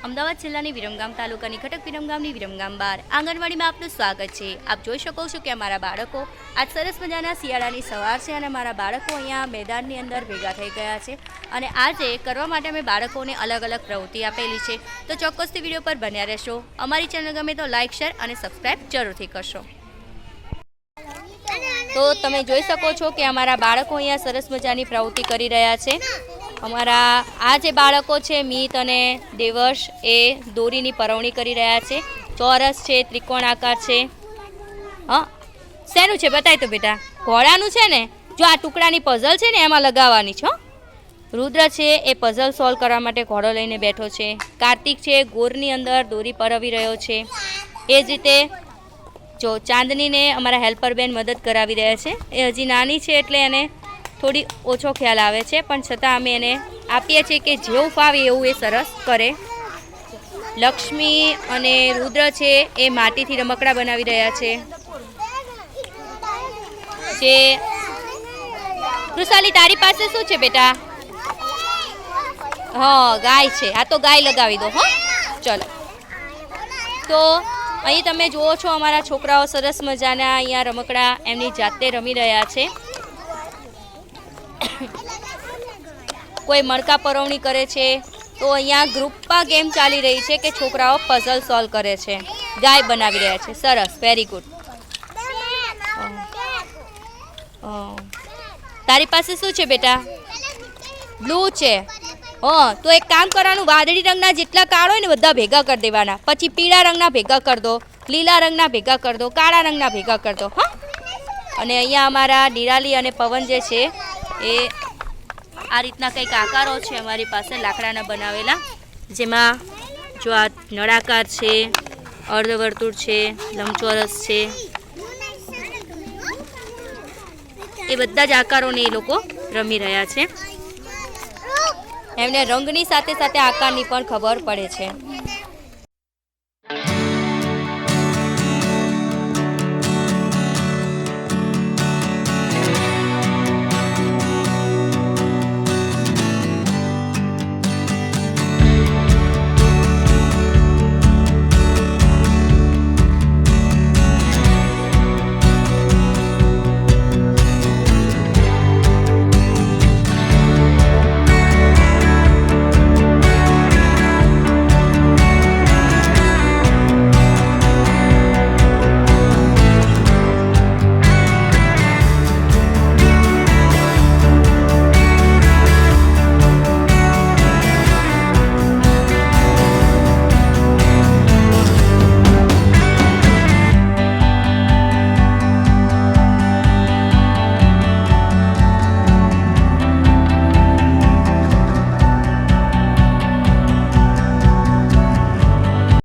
અમદાવાદ જિલ્લાની વિરમગામ તાલુકાની ખટક વિરમગામની વિરમગામ બાર આંગણવાડીમાં આપનું સ્વાગત છે। આપ જોઈ શકો છો કે અમારા બાળકો આજ સરસ મજાના શિયાળાની સવાર છે અને અમારા બાળકો અહીંયા મેદાનની અંદર ભેગા થઈ ગયા છે અને આજે કરવા માટે અમે બાળકોને અલગ અલગ પ્રવૃત્તિ આપેલી છે। તો ચોક્કસથી વિડીયો પર બન્યા રહેશો। અમારી ચેનલ ગમે તો લાઇક શેર અને સબસ્ક્રાઈબ જરૂરથી કરશો। તો તમે જોઈ શકો છો કે અમારા બાળકો અહીંયા સરસ મજાની પ્રવૃત્તિ કરી રહ્યા છે। અમારા આ જે બાળકો છે મિત અને દેવર્ષ એ દોરીની પરવણી કરી રહ્યા છે। ચોરસ છે, ત્રિકોણ આકાર છે। હા, શેનું છે બતાય તો બેટા? ઘોડાનું છે ને? જો આ ટુકડાની પઝલ છે ને એમાં લગાવવાની છે। રુદ્ર છે એ પઝલ સોલ્વ કરવા માટે ઘોડો લઈને બેઠો છે। કાર્તિક છે ગોરની અંદર દોરી પરવી રહ્યો છે। એ જ રીતે જો ચાંદનીને અમારા હેલ્પર બેન મદદ કરાવી રહ્યા છે। એ હજી નાની છે એટલે એને થોડી ઓછો ખ્યાલ આવે છે, પણ છતાં અમે એને આપીએ છીએ કે જેવું ફાવે એવું એ સરસ કરે। લક્ષ્મી અને રુદ્ર છે એ માટીથી રમકડા બનાવી રહ્યા છે। જે કૃષાલી તારી પાસે શું છે બેટા? હા, ગાય છે। આ તો ગાય લગાવી દો। હા, ચલો। તો અહીં તમે જુઓ છો અમારા છોકરાઓ સરસ મજાના અહીંયા રમકડા એમની જાતે રમી રહ્યા છે। કોઈ મણકા પરવણી કરે છે તો અહીંયા ગ્રુપમાં ગેમ ચાલી રહી છે કે છોકરાઓ પઝલ સોલ્વ કરે છે, ગાય બનાવી રહ્યા છે। સરસ, વેરી ગુડ। તારી પાસે શું છે બેટા? બ્લુ છે। હા, તો એક કામ કરવાનું, વાદળી રંગના જેટલા કાર્ડ હોય ને બધા ભેગા કરી દેવાના, પછી પીળા રંગના ભેગા કરી દો, લીલા રંગના ભેગા કરી દો, કાળા રંગના ભેગા કરી દો। હા, અને અહીંયા અમારા નિરાલી અને પવન જે છે એ આ રીતના કંઈક આકારો છે અમારી પાસે લાકડાના બનાવેલા, જેમાં જો આ નળાકાર છે, અર્ધવર્તુળ છે, લંબચોરસ છે, એ બધા જ આકારોને એ લોકો રમી રહ્યા છે। એમને રંગની સાથે સાથે આકારની પણ ખબર પડે છે।